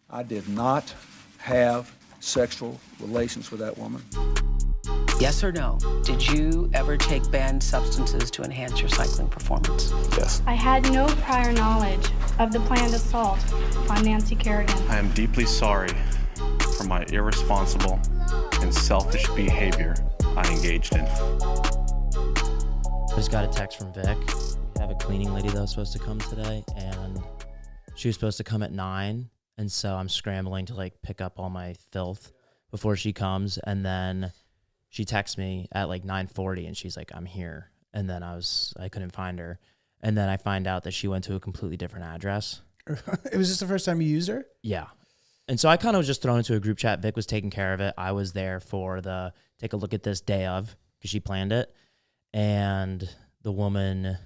I did not have sexual relations with that woman. Yes or no? Did you ever take banned substances to enhance your cycling performance? Yes. I had no prior knowledge of the planned assault on Nancy Kerrigan. I am deeply sorry for my irresponsible and selfish behavior I engaged in. I just got a text from Vic. We have a cleaning lady that was supposed to come today, and she was supposed to come at 9, and so I'm scrambling to like pick up all my filth before she comes, and then she texts me at like 9:40, and she's like, "I'm here," and then I couldn't find her, and then I find out that she went to a completely different address. It was just the first time you used her? Yeah. And so I kind of was just thrown into a group chat. Vic was taking care of it. I was there for the take a look at this day of, because she planned it. And the woman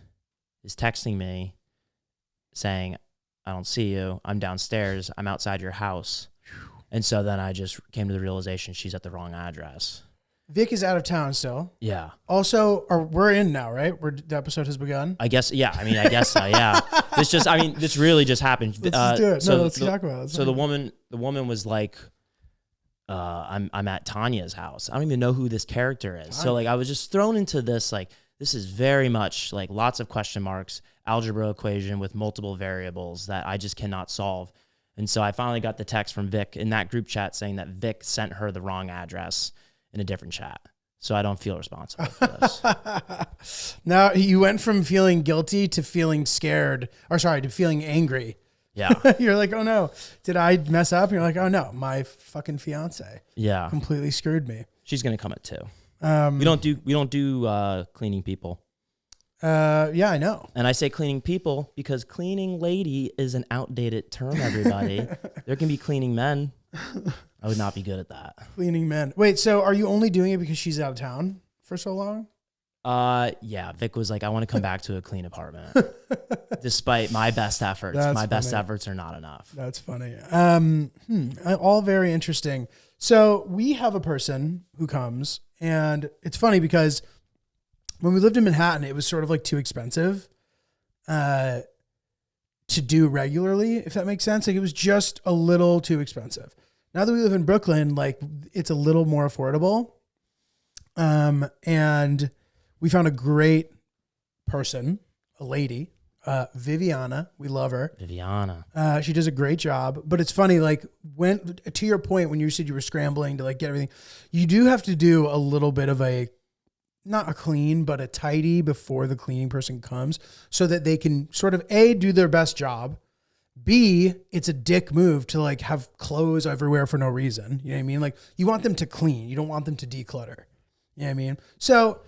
is texting me saying, "I don't see you. I'm downstairs. I'm outside your house." And so then I just came to the realization she's at the wrong address. Vic is out of town still. Yeah. Also, we're in now, right? The episode has begun. I guess, yeah. I mean, I guess so, yeah. This really just happened. Let's do it. Let's talk about it. The woman was like, I'm at Tanya's house. I don't even know who this character is. So like, I was just thrown into this, like, this is very much like lots of question marks, algebra equation with multiple variables that I just cannot solve. And so I finally got the text from Vic in that group chat saying that Vic sent her the wrong address in a different chat. So I don't feel responsible for this. Now you went from feeling guilty to feeling scared, to feeling angry. Yeah. You're like, "Oh no, did I mess up?" And you're like, "Oh no, my fucking fiance completely screwed me." She's going to come at 2. We don't do cleaning people. Yeah, I know. And I say cleaning people because cleaning lady is an outdated term, everybody. There can be cleaning men. I would not be good at that. Cleaning men. Wait, so are you only doing it because she's out of town for so long? Yeah. Vic was like, "I want to come back to a clean apartment." Despite my best efforts. Best efforts are not enough. That's funny. All very interesting. So we have a person who comes, and it's funny because when we lived in Manhattan, it was sort of like too expensive to do regularly, if that makes sense. Like, it was just a little too expensive. Now that we live in Brooklyn, like, it's a little more affordable. And we found a great person, a lady, Viviana. We love her. Viviana. She does a great job, but it's funny, like, when, to your point, when you said you were scrambling to like get everything, you do have to do a little bit of not a clean, but a tidy before the cleaning person comes so that they can sort of A, do their best job. B, it's a dick move to like have clothes everywhere for no reason. You know what I mean? Like, you want them to clean. You don't want them to declutter. You know what I mean? So,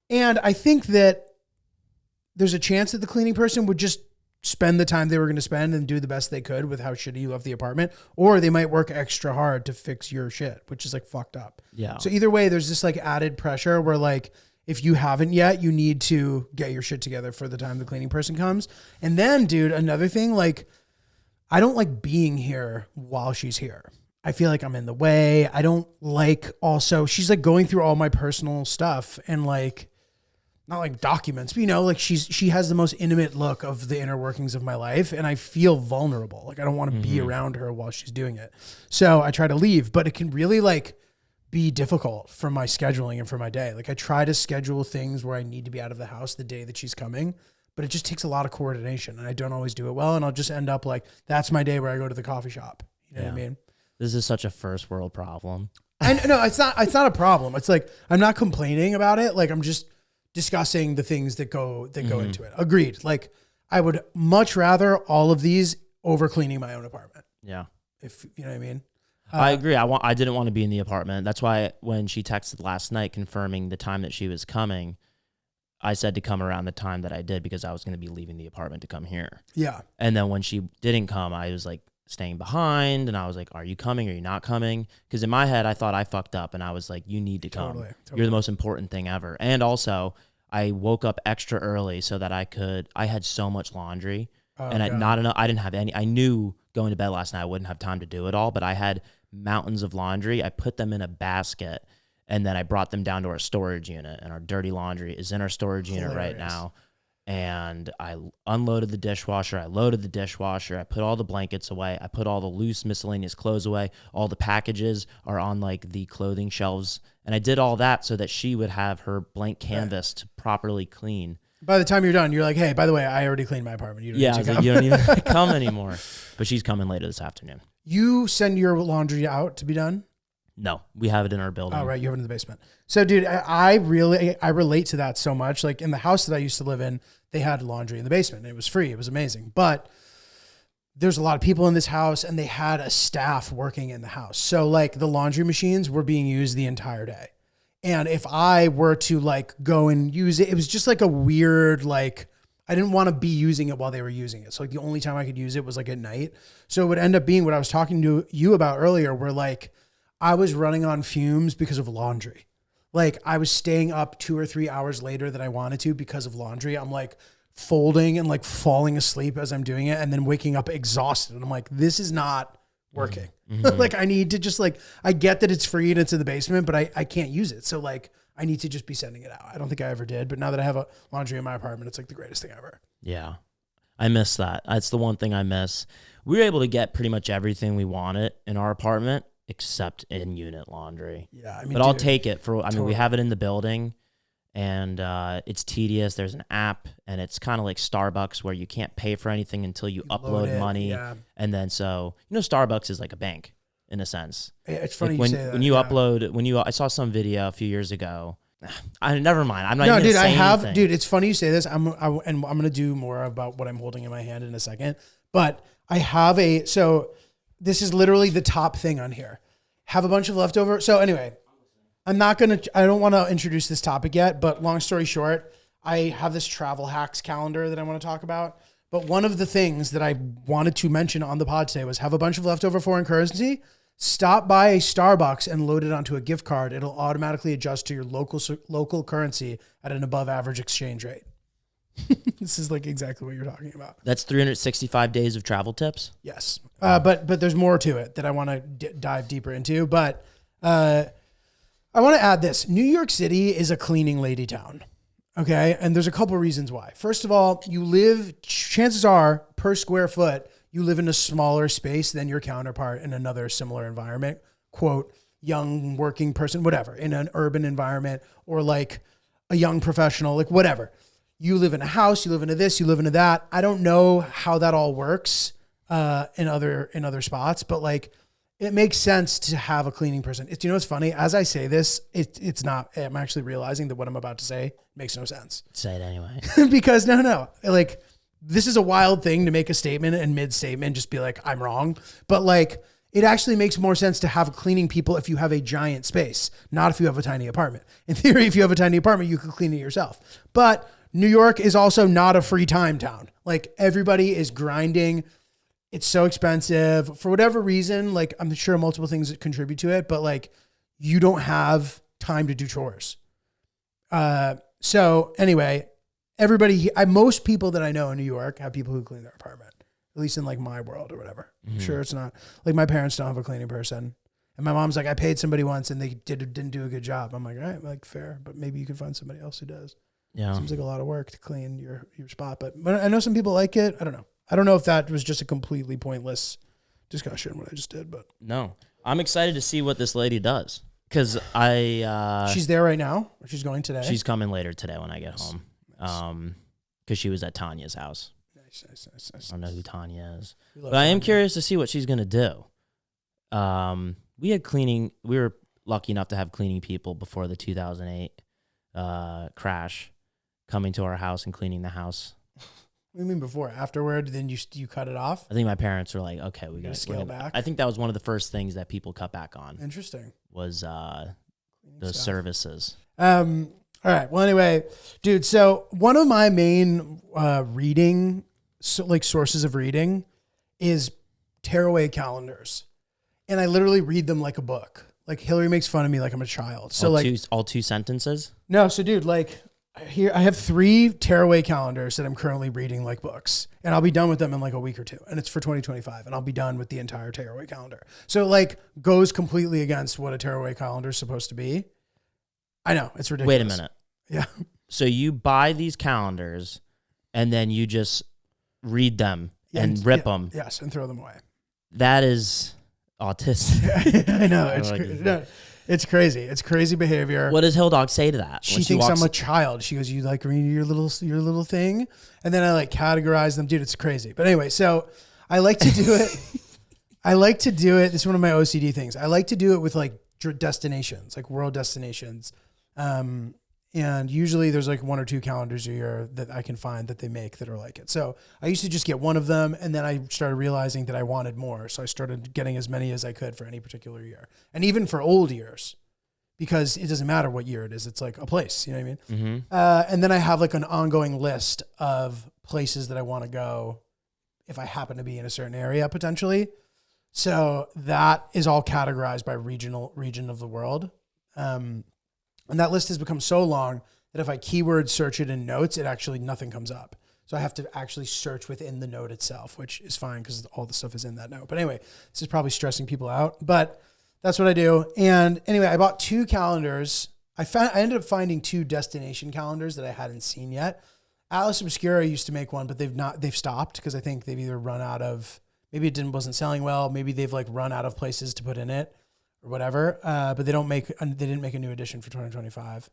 and I think that there's a chance that the cleaning person would just spend the time they were going to spend and do the best they could with how shitty you left the apartment, or they might work extra hard to fix your shit, which is like fucked up. Yeah. So either way, there's this like added pressure where like, if you haven't yet, you need to get your shit together for the time the cleaning person comes. And then, dude, another thing, like, I don't like being here while she's here. I feel like I'm in the way. I don't like, also, she's like going through all my personal stuff and like, not like documents, but like she has the most intimate look of the inner workings of my life. And I feel vulnerable. Like, I don't want to be around her while she's doing it. So I try to leave, but it can really like be difficult for my scheduling and for my day. Like, I try to schedule things where I need to be out of the house the day that she's coming, but it just takes a lot of coordination and I don't always do it well. And I'll just end up like, that's my day where I go to the coffee shop. You know what I mean? This is such a first world problem. And no, it's not a problem. It's like, I'm not complaining about it. Like, I'm just discussing the things that go into it. Agreed. Like, I would much rather all of these over cleaning my own apartment. Yeah. If you know what I mean? I agree. I didn't want to be in the apartment. That's why when she texted last night confirming the time that she was coming, I said to come around the time that I did because I was going to be leaving the apartment to come here. Yeah. And then when she didn't come, I was like staying behind and I was like, "Are you coming? Are you not coming?" Because in my head, I thought I fucked up and I was like, "You need to come. Totally. You're the most important thing ever." And also, I woke up extra early so that I had so much laundry not enough. I didn't have any. I knew going to bed last night I wouldn't have time to do it all, but I had mountains of laundry. I put them in a basket and then I brought them down to our storage unit, and our dirty laundry is in our storage unit right now. and I unloaded the dishwasher. I loaded the dishwasher. I put all the blankets away. I put all the loose miscellaneous clothes away. All the packages are on like the clothing shelves. And I did all that so that she would have her blank canvas to properly clean. By the time you're done, you're like, hey, by the way, I already cleaned my apartment. You don't Yeah, need I was to like, come. you don't even come anymore. But she's coming later this afternoon. You send your laundry out to be done? No, we have it in our building. Oh, right. You have it in the basement. So, dude, I relate to that so much. Like in the house that I used to live in, they had laundry in the basement. And it was free. It was amazing. But there's a lot of people in this house and they had a staff working in the house. So like the laundry machines were being used the entire day. And if I were to like go and use it, it was just like a weird, like, I didn't want to be using it while they were using it. So like the only time I could use it was like at night. So it would end up being what I was talking to you about earlier, where like I was running on fumes because of laundry. Like I was staying up 2 or 3 hours later than I wanted to because of laundry. I'm like folding and like falling asleep as I'm doing it and then waking up exhausted. And I'm like, this is not working. Mm-hmm. Like I need to just like, I get that it's free and it's in the basement, but I can't use it. So like I need to just be sending it out. I don't think I ever did, but now that I have a laundry in my apartment, it's like the greatest thing ever. Yeah. I miss that. That's the one thing I miss. We were able to get pretty much everything we wanted in our apartment except in-unit laundry. Yeah, I mean, but I'll dude, take it for, I mean, totally. we have it in the building and it's tedious. There's an app and it's kind of like Starbucks where you can't pay for anything until you load upload it, money. yeah. And then so, you know, Starbucks is like a bank in a sense. It's funny Like you say that. when you yeah. upload, I saw some video a few years ago. Never mind. I'm not No, even dude, gonna I say have, anything. dude, it's funny you say this. And I'm going to do more about what I'm holding in my hand in a second, but I have so this is literally the top thing on here. Have a bunch of leftover. So anyway, I don't want to introduce this topic yet, but long story short, I have this travel hacks calendar that I want to talk about. But one of the things that I wanted to mention on the pod today was have a bunch of leftover foreign currency. Stop by a Starbucks and load it onto a gift card. It'll automatically adjust to your local currency at an above average exchange rate. This is like exactly what you're talking about. That's 365 days of travel tips. Yes. But there's more to it that I want to dive deeper into. But I want to add this. New York City is a cleaning lady town. Okay. And there's a couple reasons why. First of all, chances are per square foot, you live in a smaller space than your counterpart in another similar environment, quote, young working person, whatever, in an urban environment or like a young professional, like whatever. You live in a house, you live into this, you live into that. I don't know how that all works in other spots, but like it makes sense to have a cleaning person. You know what's funny? As I say this, it's not. I'm actually realizing that what I'm about to say makes no sense. Say it anyway. Because no, like this is a wild thing to make a statement and mid-statement just be like, I'm wrong. But like it actually makes more sense to have cleaning people if you have a giant space, not if you have a tiny apartment. In theory, if you have a tiny apartment, you could clean it yourself. But New York is also not a free time town. Like everybody is grinding. It's so expensive for whatever reason. Like I'm sure multiple things that contribute to it, but like you don't have time to do chores. So anyway, most people that I know in New York have people who clean their apartment, at least in like my world or whatever. Mm-hmm. I'm sure it's not like my parents don't have a cleaning person. And my mom's like, I paid somebody once and they didn't do a good job. I'm like, all right, like fair, but maybe you can find somebody else who does. Yeah. Seems like a lot of work to clean your spot, but I know some people like it. I don't know. I don't know if that was just a completely pointless discussion what I just did, but No, I'm excited to see what this lady does because she's there right now. Or she's going today. she's coming later today when I get home. Because she was at Tanya's house. Nice. I don't know who Tanya is, We love but I am Tanya. curious to see what she's gonna do. We had cleaning. We were lucky enough to have cleaning people before the 2008 crash coming to our house and cleaning the house. What do you mean before? Afterward, then you cut it off? I think my parents were like, okay, we gotta got scale back? I think that was one of the first things that people cut back on Interesting. was Cleaning the stuff. services. All right. Well, anyway, dude. So one of my main reading, sources of reading, is tearaway calendars, and I literally read them like a book. Like Hillary makes fun of me like I'm a child. So all two sentences. no. So dude, like here I have 3 tearaway calendars that I'm currently reading like books, and I'll be done with them in like a week or 2, and it's for 2025, and I'll be done with the entire tearaway calendar. So like goes completely against what a tearaway calendar is supposed to be. I know it's ridiculous. Wait a minute. Yeah. So you buy these calendars and then you just read them and rip them. Yes, and throw them away. That is autistic. I know. Like, It's crazy. It's crazy behavior. what does Hill Dog say to that? She thinks I'm a child. She goes, "You like reading your little thing?" And then I like categorize them. Dude, it's crazy. But anyway, so I like to do it. I like to do it. This is one of my OCD things. I like to do it with like destinations, like world destinations. And usually there's like 1 or 2 calendars a year that I can find that they make that are like it. So I used to just get one of them, and then I started realizing that I wanted more. So I started getting as many as I could for any particular year. And even for old years, because it doesn't matter what year it is. It's like a place, you know what I mean? And then I have like an ongoing list of places that I want to go if I happen to be in a certain area potentially. So that is all categorized by region of the world. And that list has become so long that if I keyword search it in notes, nothing comes up. So I have to actually search within the note itself, which is fine because all the stuff is in that note. But anyway, this is probably stressing people out, but that's what I do. And anyway, I bought 2 calendars. I ended up finding 2 destination calendars that I hadn't seen yet. Alice Obscura used to make one, but they've stopped because I think they've either run out of, maybe it wasn't selling well. Maybe they've like run out of places to put in it or whatever. But they didn't make a new edition for 2025.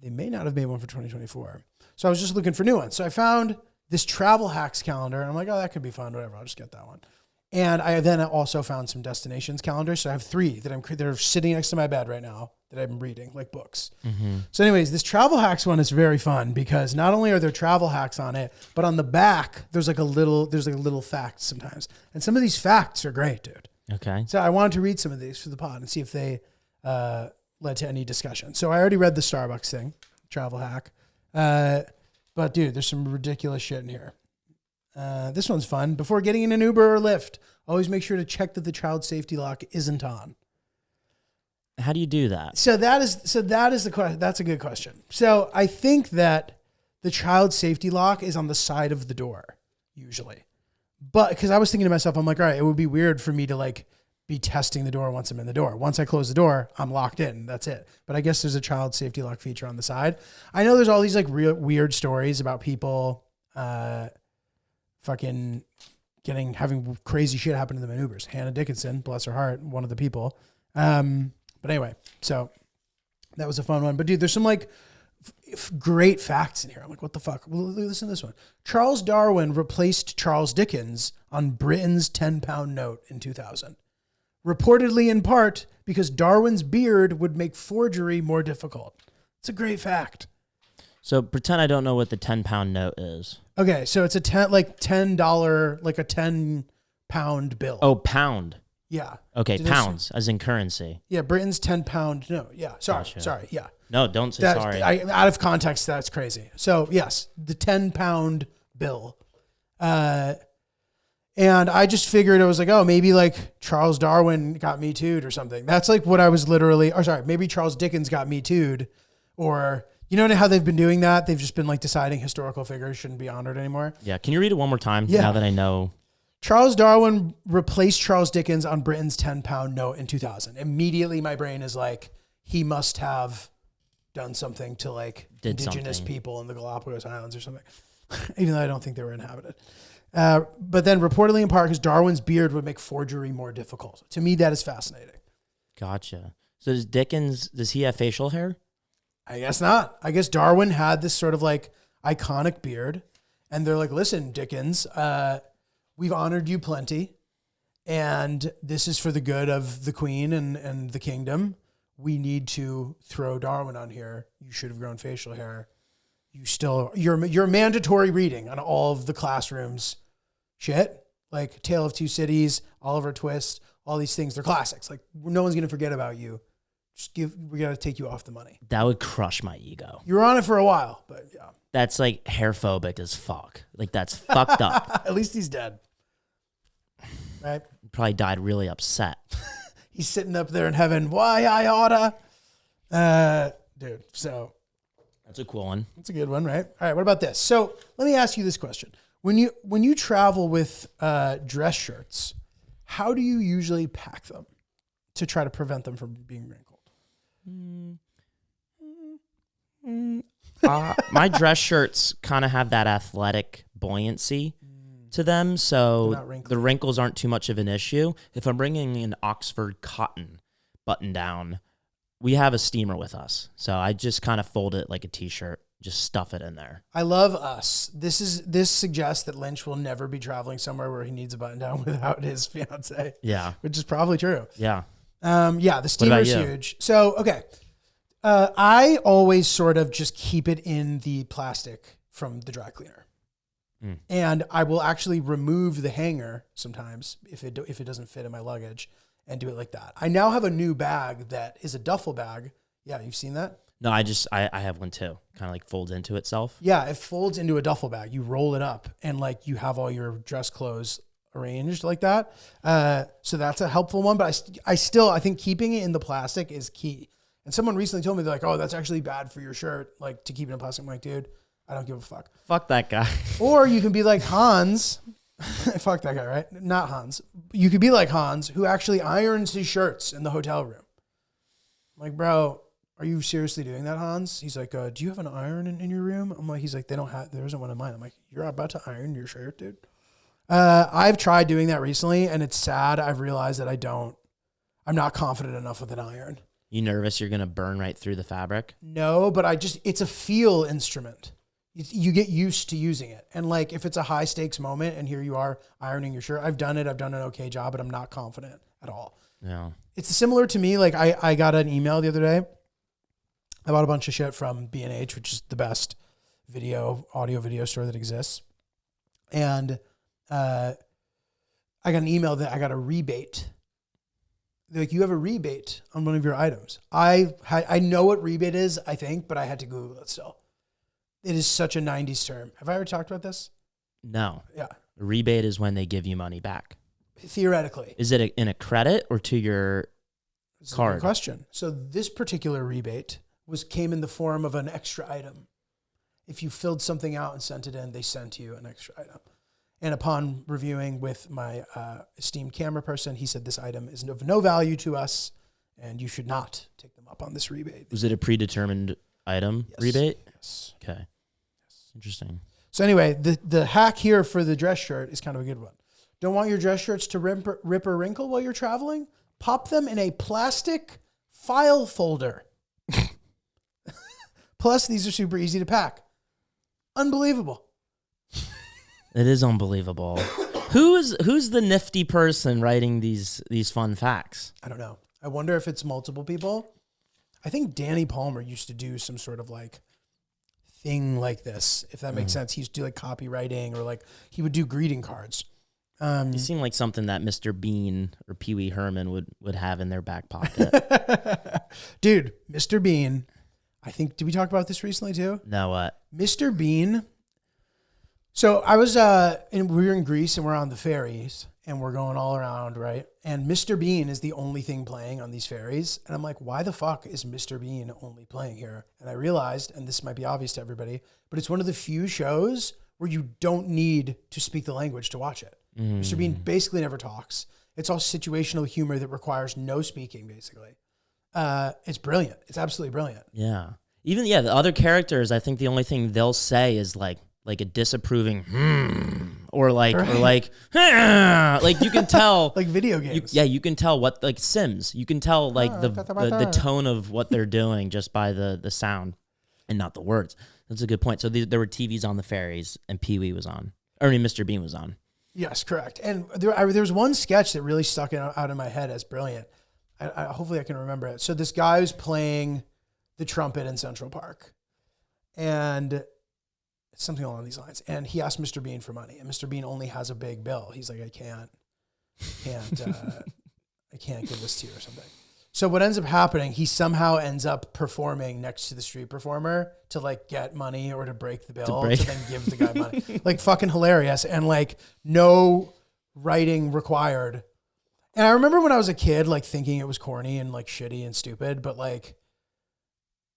They may not have made one for 2024. So I was just looking for new ones. So I found this travel hacks calendar and I'm like, oh, that could be fun. Whatever. I'll just get that one. And I then also found some destinations calendars. So I have 3 that they're sitting next to my bed right now that I'm reading, like books. So anyways, this travel hacks one is very fun because not only are there travel hacks on it, but on the back, there's like a little fact sometimes. And some of these facts are great, dude. Okay. So I wanted to read some of these for the pod and see if they led to any discussion. So I already read the Starbucks thing, travel hack. But dude, there's some ridiculous shit in here. This one's fun. Before getting in an Uber or Lyft, always make sure to check that the child safety lock isn't on. How do you do that? So that is the question. That's a good question. So I think that the child safety lock is on the side of the door usually. But because I was thinking to myself, I'm like, all right, it would be weird for me to like be testing the door once I'm in the door. Once I close the door, I'm locked in. That's it. But I guess there's a child safety lock feature on the side. I know there's all these like real weird stories about people fucking having crazy shit happen to them in Ubers. Hannah Dickinson, bless her heart, one of the people. But anyway, so that was a fun one. But dude, there's some like great facts in here. I'm like, what the fuck? Well, listen to this one. Charles Darwin replaced Charles Dickens on Britain's 10-pound note in 2000. Reportedly in part because Darwin's beard would make forgery more difficult. It's a great fact. So pretend I don't know what the 10-pound note is. Okay, so it's a $10, like a 10-pound bill. Oh, pound. Yeah. Okay, Did pounds as in currency. Yeah, Britain's 10-pound note. Yeah, sorry, Gotcha. yeah. No, don't say That, sorry. Out of context, that's crazy. So yes, the 10-pound bill. And I just figured it was like, oh, maybe like Charles Darwin got Me Too'd or something. That's like what I was maybe Charles Dickens got Me Too'd, or you know how they've been doing that? They've just been like deciding historical figures shouldn't be honored anymore. Yeah, can you read it one more time Yeah. now that I know? Charles Darwin replaced Charles Dickens on Britain's 10-pound note in 2000. Immediately my brain is like, he must have done something to like indigenous people in the Galapagos Islands or something, even though I don't think they were inhabited. But then reportedly in part because Darwin's beard would make forgery more difficult. To me, that is fascinating. Gotcha. So does he have facial hair? I guess not. I guess Darwin had this sort of like iconic beard and they're like, listen, Dickens, we've honored you plenty and this is for the good of the Queen and the kingdom. We need to throw Darwin on here. You should have grown facial hair. You're mandatory reading on all of the classrooms. Shit, like Tale of Two Cities, Oliver Twist, all these things. They're classics. Like no one's gonna forget about you. We gotta take you off the money. That would crush my ego. You were on it for a while, but yeah. That's like hairphobic as fuck. Like that's fucked up. At least he's dead. Right? Probably died really upset. He's sitting up there in heaven. Why I oughta, dude. So That's a cool one. that's a good one, right? All right. What about this? So let me ask you this question: when you travel with dress shirts, how do you usually pack them to try to prevent them from being wrinkled? My dress shirts kind of have that athletic buoyancy to them, They're so not wrinkly. the wrinkles aren't too much of an issue. If I'm bringing an Oxford cotton button down, we have a steamer with us, so I just kind of fold it like a t-shirt, just stuff it in there. I love us. This suggests that Lynch will never be traveling somewhere where he needs a button down without his fiance. Yeah. Which is probably true. Yeah. The steamer's you? huge. So, okay. I always sort of just keep it in the plastic from the dry cleaner. And I will actually remove the hanger sometimes if it doesn't fit in my luggage and do it like that. I now have a new bag that is a duffel bag. Yeah, you've seen that? No, I have one too. Kind of like folds into itself. Yeah, it folds into a duffel bag. You roll it up and like you have all your dress clothes arranged like that. So that's a helpful one, but I think keeping it in the plastic is key. And someone recently told me, they're like, oh, that's actually bad for your shirt, like to keep it in plastic. I'm like, dude, I don't give a fuck. Fuck that guy. Or you can be like Hans. Fuck that guy, right? Not Hans. You could be like Hans, who actually irons his shirts in the hotel room. I'm like, bro, are you seriously doing that, Hans? He's like, do you have an iron in your room? I'm like, he's like, there isn't one in mine. I'm like, you're about to iron your shirt, dude? I've tried doing that recently, and it's sad. I've realized that I'm not confident enough with an iron. You nervous you're going to burn right through the fabric? No, but it's a feel instrument. You get used to using it. And like, if it's a high stakes moment and here you are ironing your shirt, I've done an okay job, but I'm not confident at all. Yeah. It's similar to me. Like I got an email the other day. I bought a bunch of shit from B&H, which is the best audio video store that exists. And I got an email that I got a rebate. They're like, you have a rebate on one of your items. I know what rebate is, I think, but I had to Google it still. It is such a 90s term. Have I ever talked about this? No. Yeah. A rebate is when they give you money back. Theoretically. Is it in a credit or to your This card? is a good question. So this particular rebate came in the form of an extra item. If you filled something out and sent it in, they sent you an extra item. And upon reviewing with my esteemed camera person, he said this item is of no value to us, and you should not take them up on this rebate. Was it a predetermined item rebate? Yes. Okay. Interesting. So anyway, the hack here for the dress shirt is kind of a good one. Don't want your dress shirts to rip or wrinkle while you're traveling? Pop them in a plastic file folder. Plus, these are super easy to pack. Unbelievable. It is unbelievable. Who's the nifty person writing these fun facts? I don't know. I wonder if it's multiple people. I think Danny Palmer used to do some sort of like thing like this, if that makes sense. He used to do like copywriting, or like he would do greeting cards. You seem like something that Mr. Bean or Pee Wee Herman would have in their back pocket. Dude, Mr. Bean. I think, did we talk about this recently too? No, what? Mr. Bean. So I was, we were in Greece and we're on the ferries and we're going all around, right? And Mr. Bean is the only thing playing on these ferries. And I'm like, why the fuck is Mr. Bean only playing here? And I realized, and this might be obvious to everybody, but it's one of the few shows where you don't need to speak the language to watch it. Mr. Bean basically never talks. It's all situational humor that requires no speaking, basically. It's brilliant. It's absolutely brilliant. Yeah. Even, the other characters, I think the only thing they'll say is like a disapproving, or like you can tell. Like video games. You can tell what, like Sims, you can tell like the tone of what they're doing just by the sound and not the words. That's a good point. So there were TVs on the ferries and Pee-wee was on. Mr. Bean was on. Yes, correct. And there was one sketch that really stuck out in my head as brilliant. Hopefully I can remember it. So this guy was playing the trumpet in Central Park, and something along these lines. And he asked Mr. Bean for money, and Mr. Bean only has a big bill. He's like, I can't give this to you or something. So what ends up happening, he somehow ends up performing next to the street performer to like get money or to break the bill to then give the guy money. Like fucking hilarious, and like no writing required. And I remember when I was a kid, like thinking it was corny and like shitty and stupid, but like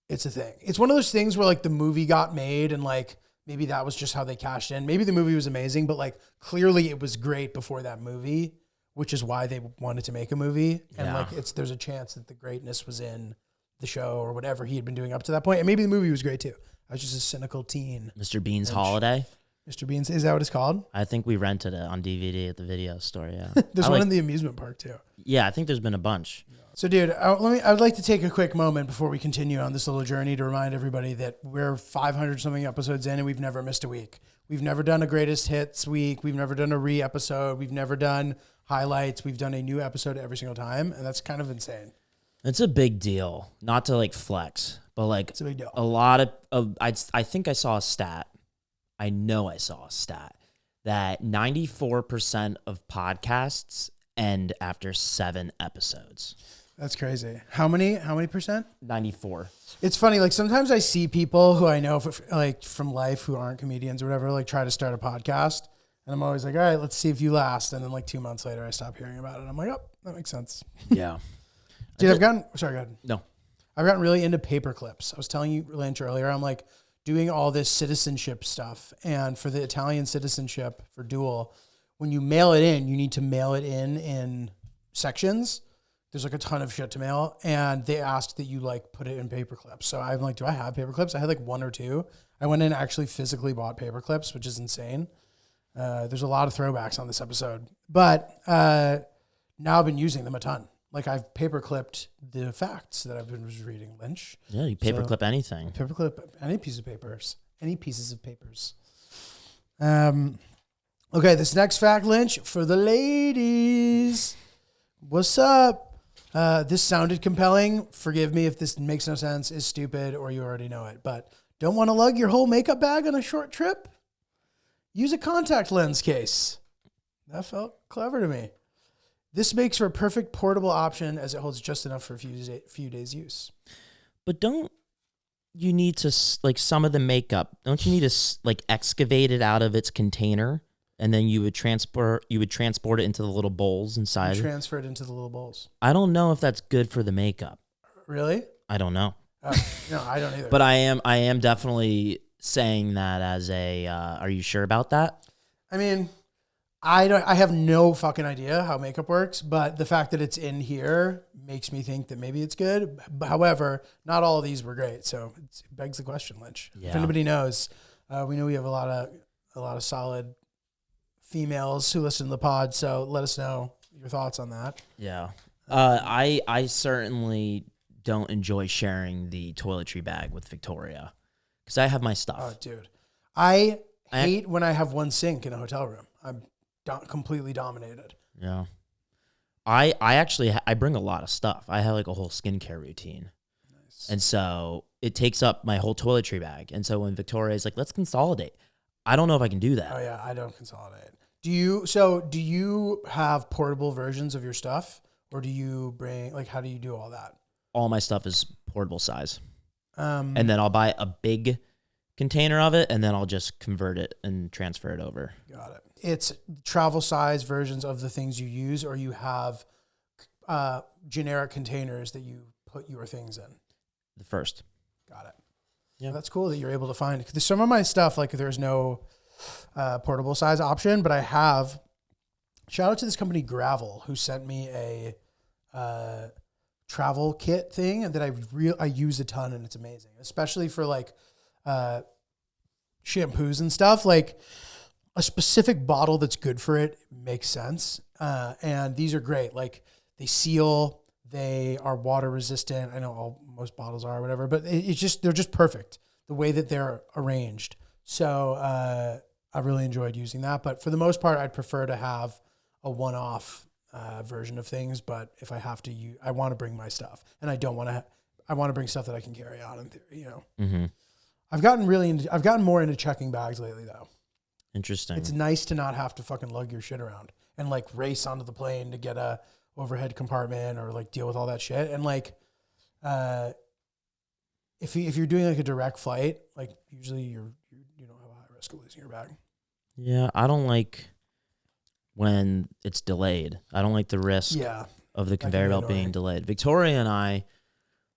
it's a thing. It's one of those things where like the movie got made and like maybe that was just how they cashed in. Maybe the movie was amazing, but like clearly it was great before that movie, which is why they wanted to make a movie. And like there's a chance that the greatness was in the show or whatever he had been doing up to that point. And maybe the movie was great too. I was just a cynical teen. Mr. Bean's Lynch. Holiday. Mr. Bean's, is that what it's called? I think we rented it on DVD at the video store. Yeah. There's I one like- in the amusement park too. Yeah, I think there's been a bunch. So, dude, I would like to take a quick moment before we continue on this little journey to remind everybody that we're 500 something episodes in and we've never missed a week. We've never done a greatest hits week. We've never done a episode. We've never done highlights. We've done a new episode every single time, and that's kind of insane. It's a big deal. Not to like flex, but like It's a big deal. a lot of I think I saw a stat. I know I saw a stat that 94% of podcasts end after 7 episodes. That's crazy. How many percent? 94. It's funny. Like sometimes I see people who I know like from life who aren't comedians or whatever, like try to start a podcast. And I'm always like, all right, let's see if you last. And then like 2 months later, I stop hearing about it. I'm like, oh, that makes sense. Yeah. Dude, sorry, go ahead. No. I've gotten really into paper clips. I was telling you, Lynch, earlier, I'm like doing all this citizenship stuff. And for the Italian citizenship for dual, when you mail it in, you need to mail it in sections. There's like a ton of shit to mail. And they asked that you like put it in paper clips. So I'm like, do I have paper clips? I had like 1 or 2. I went in and actually physically bought paper clips, which is insane. There's a lot of throwbacks on this episode. But now I've been using them a ton. Like I've paper clipped the facts that I've been reading, Lynch. Yeah, you paperclip anything. Paperclip any pieces of papers. Okay, this next fact, Lynch, for the ladies. What's up? This sounded compelling. Forgive me if this makes no sense, is stupid, or you already know it. But don't want to lug your whole makeup bag on a short trip? Use a contact lens case. That felt clever to me. This makes for a perfect portable option as it holds just enough for a few days use. But don't you need to, like some of the makeup, don't you need to like excavate it out of its container? And then you would transport it into the little bowls inside. Transfer it into the little bowls. I don't know if that's good for the makeup. Really? I don't know. No, I don't either. But I am definitely saying that as a, are you sure about that? I mean, I have no fucking idea how makeup works, but the fact that it's in here makes me think that maybe it's good. However, not all of these were great, so it begs the question, Lynch. Yeah. If anybody knows, we know we have a lot of solid females who listen to the pod, so let us know your thoughts on that. Yeah. I certainly don't enjoy sharing the toiletry bag with Victoria because I have my stuff. Oh, dude. I hate when I have one sink in a hotel room. I'm completely dominated. Yeah. I actually I bring a lot of stuff. I have like a whole skincare routine. Nice. And so it takes up my whole toiletry bag. And so when Victoria's like, let's consolidate, I don't know if I can do that. Oh yeah, I don't consolidate. Do you have portable versions of your stuff, or do you bring, like, how do you do all that? All my stuff is portable size. And then I'll buy a big container of it, and then I'll just convert it and transfer it over. Got it. It's travel size versions of the things you use, or you have generic containers that you put your things in. The first. Got it. Yeah. That's cool that you're able to find it. 'Cause some of my stuff, like there's no portable size option, but I have, shout out to this company Gravel, who sent me a travel kit thing that I use a ton, and it's amazing, especially for like shampoos and stuff. Like a specific bottle that's good for it makes sense. And these are great. Like they seal, they are water resistant. I know most bottles are or whatever, but they're just perfect the way that they're arranged. So I really enjoyed using that, but for the most part, I'd prefer to have a one-off version of things. But if I have to, I want to bring my stuff, and I want to bring stuff that I can carry on in theory. You know, Mm-hmm. I've gotten more into checking bags lately, though. Interesting. It's nice to not have to fucking lug your shit around and like race onto the plane to get a overhead compartment or like deal with all that shit. And like, if you're doing like a direct flight, like usually you don't have a high risk of losing your bag. Yeah, I don't like when it's delayed. I don't like the risk of the conveyor belt being delayed. Victoria and I,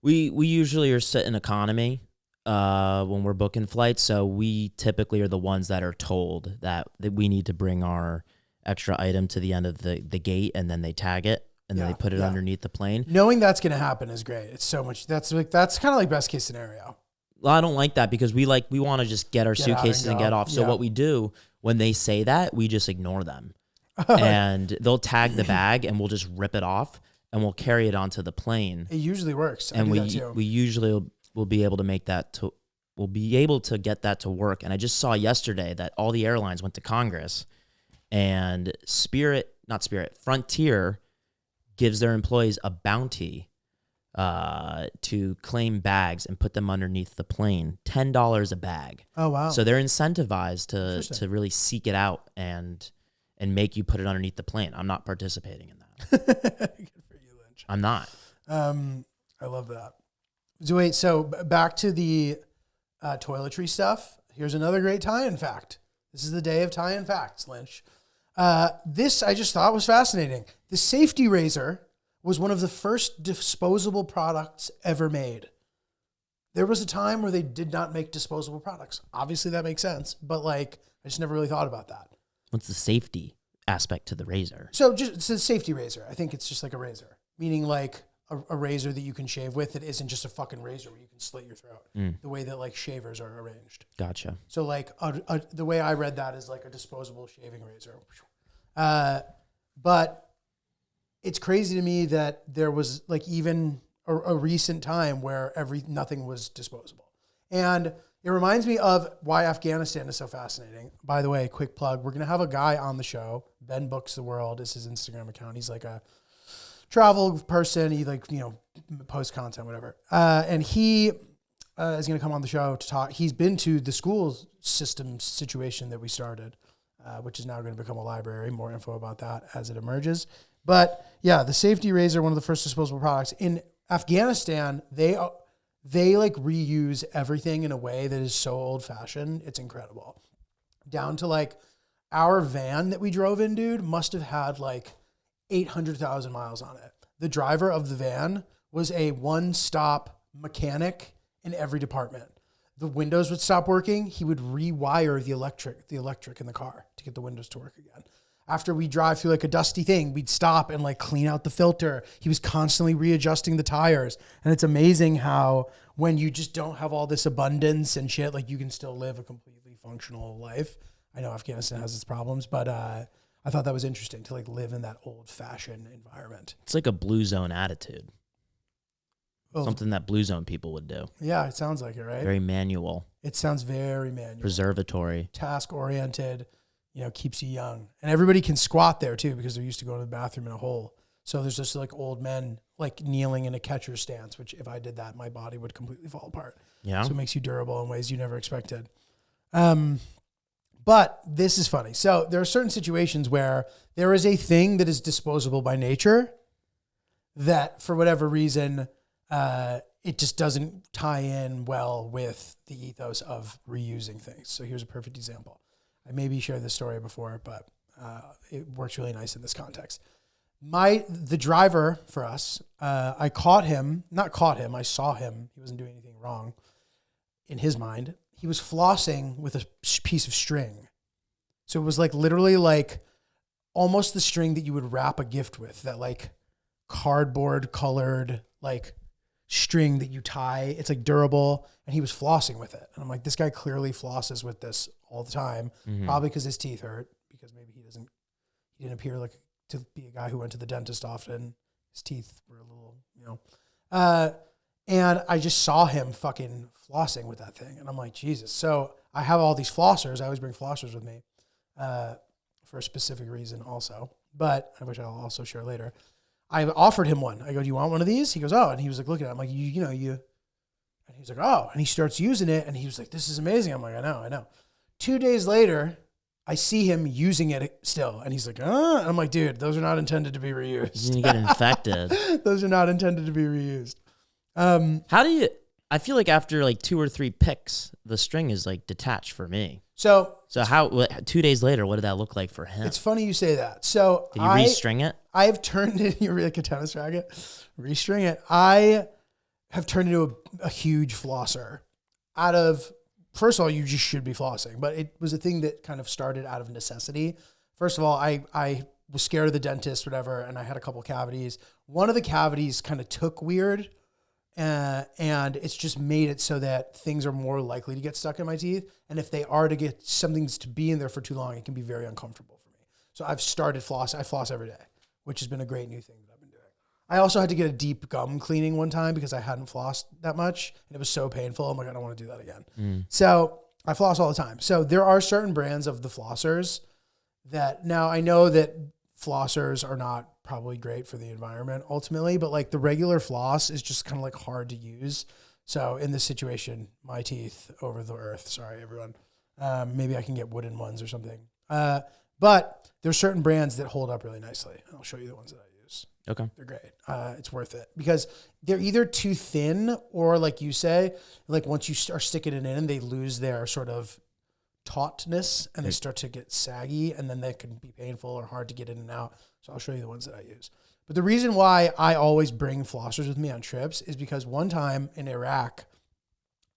we usually are sitting economy when we're booking flights, so we typically are the ones that are told that we need to bring our extra item to the end of the gate, and then they tag it, and then they put it underneath the plane. Knowing that's going to happen is great. It's so much. That's kind of like best case scenario. Well, I don't like that because we want to just get our Get out and suitcases and go. get off. So Yeah. what we do when they say that, we just ignore them. And they'll tag the bag and we'll just rip it off and we'll carry it onto the plane. It usually works. I And do that too. we usually will be able to make that to we'll be able to get that to work. And I just saw yesterday that all the airlines went to Congress and Frontier gives their employees a bounty to claim bags and put them underneath the plane, $10 a bag. Oh, wow. So they're incentivized to Interesting. really seek it out and make you put it underneath the plane. I'm not participating in that. Good for you, Lynch. I'm not. I love that. So wait, back to the toiletry stuff. Here's another great tie-in fact. This is the day of tie-in facts, Lynch. This I just thought was fascinating. The safety razor was one of the first disposable products ever made. There was a time where they did not make disposable products. Obviously that makes sense, but I just never really thought about that. What's the safety aspect to the razor? So it's a safety razor. I think it's just like a razor, meaning like a razor that you can shave with that isn't just a fucking razor where you can slit your throat. The way that shavers are arranged. Gotcha. So the way I read that is like a disposable shaving razor. But it's crazy to me that there was even a recent time where nothing was disposable. And it reminds me of why Afghanistan is so fascinating. By the way, quick plug, we're going to have a guy on the show. Ben Books the World is his Instagram account. He's like a travel person. He posts content, whatever. And he is going to come on the show to talk. He's been to the school system situation that we started, which is now going to become a library. More info about that as it emerges. But yeah, the safety razor, one of the first disposable products in Afghanistan, they reuse everything in a way that is so old fashioned. It's incredible. Down to our van that we drove in, dude, must have had 800,000 miles on it. The driver of the van was a one-stop mechanic in every department. The windows would stop working. He would rewire the electric in the car to get the windows to work again. After we drive through a dusty thing, we'd stop and clean out the filter. He was constantly readjusting the tires. And it's amazing how when you just don't have all this abundance and shit, you can still live a completely functional life. I know Afghanistan has its problems, but I thought that was interesting to live in that old fashioned environment. It's like a blue zone attitude. Oh. Something that blue zone people would do. Yeah, it sounds like it, right? Very manual, It sounds very manual. preservatory. Task oriented, keeps you young. And everybody can squat there too because they're used to going to the bathroom in a hole. So there's just old men kneeling in a catcher stance, which if I did that, my body would completely fall apart. Yeah. So it makes you durable in ways you never expected. But this is funny. So there are certain situations where there is a thing that is disposable by nature that for whatever reason, it just doesn't tie in well with the ethos of reusing things. So here's a perfect example. I maybe shared this story before, but it works really nice in this context. The driver for us, I saw him. He wasn't doing anything wrong in his mind. He was flossing with a piece of string. So it was literally almost the string that you would wrap a gift with, that cardboard colored string that you tie. It's durable, and he was flossing with it. And I'm like, this guy clearly flosses with this all the time, probably because his teeth hurt, because maybe he didn't appear to be a guy who went to the dentist often. His teeth were a little, and I just saw him fucking flossing with that thing. And I'm like, Jesus. So I have all these flossers. I always bring flossers with me for a specific reason also, but I wish I'll also share later. I offered him one. I go, do you want one of these? He goes, oh. And he was looking at it. I'm like, you. And he was like, oh. And he starts using it. And he was like, this is amazing. I'm like, I know. 2 days later, I see him using it still. And he's like, And I'm like, dude, those are not intended to be reused. You get infected. Those are not intended to be reused. How do you, I feel like after 2 or 3 picks, the string is detached for me. So how, 2 days later, what did that look like for him? it's funny you say that. So Did you restring it? I have turned it, you're like a tennis racket, restring it. I have turned into a huge flosser first of all, you just should be flossing, but it was a thing that kind of started out of necessity. First of all, I was scared of the dentist, whatever, and I had a couple cavities. One of the cavities kind of took weird, And it's just made it so that things are more likely to get stuck in my teeth. And if they are to get something to be in there for too long, it can be very uncomfortable for me. So I've started floss. I floss every day, which has been a great new thing that I've been doing. I also had to get a deep gum cleaning one time because I hadn't flossed that much and it was so painful. I'm like, I don't want to do that again. So I floss all the time. So there are certain brands of the flossers that now I know that flossers are not probably great for the environment ultimately, but like the regular floss is just kind of like hard to use. So in this situation, my teeth over the earth. Sorry, everyone. Maybe I can get wooden ones or something. But there's certain brands that hold up really nicely. I'll show you the ones that I use. Okay. They're great. It's worth it because they're either too thin or like you say, like once you start sticking it in, they lose their sort of tautness and they start to get saggy and then they can be painful or hard to get in and out. So I'll show you the ones that I use. But the reason why I always bring flossers with me on trips is because one time in Iraq,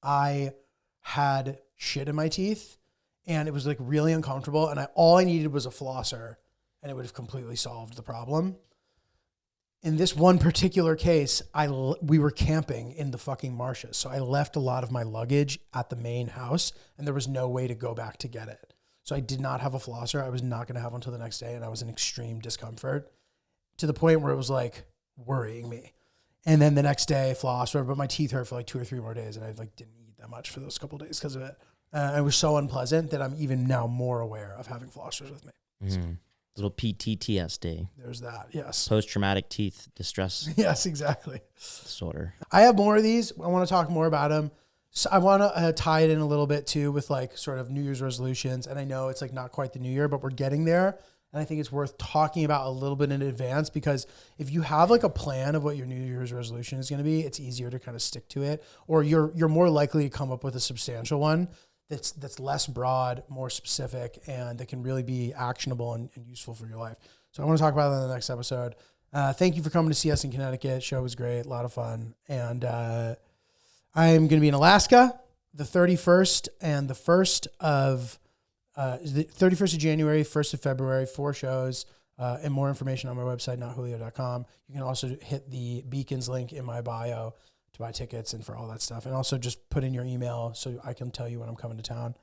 I had shit in my teeth and it was like really uncomfortable. And all I needed was a flosser and it would have completely solved the problem. In this one particular case, we were camping in the fucking marshes. So I left a lot of my luggage at the main house and there was no way to go back to get it. So I did not have a flosser. I was not going to have one until the next day. And I was in extreme discomfort to the point where it was like worrying me. And then the next day flossed, but my teeth hurt for like 2 or 3 more days. And I like didn't eat that much for those couple of days because of it. It was so unpleasant that I'm even now more aware of having flossers with me. So Little PTTSD. there's that. Yes. Post-traumatic teeth distress Yes, exactly. disorder. I have more of these. I want to talk more about them. So I want to tie it in a little bit too with like sort of New Year's resolutions. And I know it's like not quite the new year, but we're getting there. And I think it's worth talking about a little bit in advance because if you have like a plan of what your New Year's resolution is going to be, it's easier to kind of stick to it, or you're more likely to come up with a substantial one that's less broad, more specific, and that can really be actionable and useful for your life. So I want to talk about that in the next episode. Thank you for coming to see us in Connecticut. Show was great, a lot of fun. And I'm going to be in Alaska the 31st and the 1st of the 31st of January, 1st of February, 4 shows, and more information on my website, notjulio.com. You can also hit the Beacons link in my bio to buy tickets and for all that stuff. And also just put in your email so I can tell you when I'm coming to town.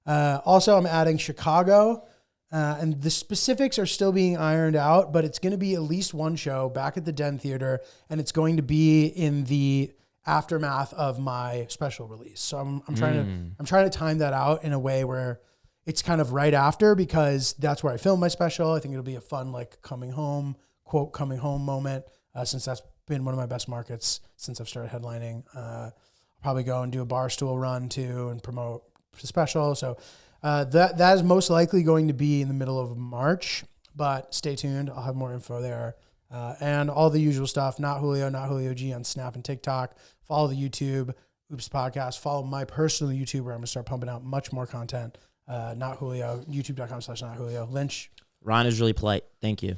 Also, I'm adding Chicago, and the specifics are still being ironed out, but it's going to be at least one show back at the Den Theater, and it's going to be in the aftermath of my special release. So I'm trying to time that out in a way where it's kind of right after, because that's where I filmed my special. I think it'll be a fun, like coming home moment, since that's been one of my best markets since I've started headlining. I'll probably go and do a bar stool run too and promote the special. So that is most likely going to be in the middle of March, but stay tuned. I'll have more info there. And all the usual stuff, Not Julio G on Snap and TikTok. Follow the YouTube, Oops Podcast. Follow my personal YouTube where I'm going to start pumping out much more content. Not Julio, youtube.com/Not Julio. Lynch. Ron is really polite. Thank you.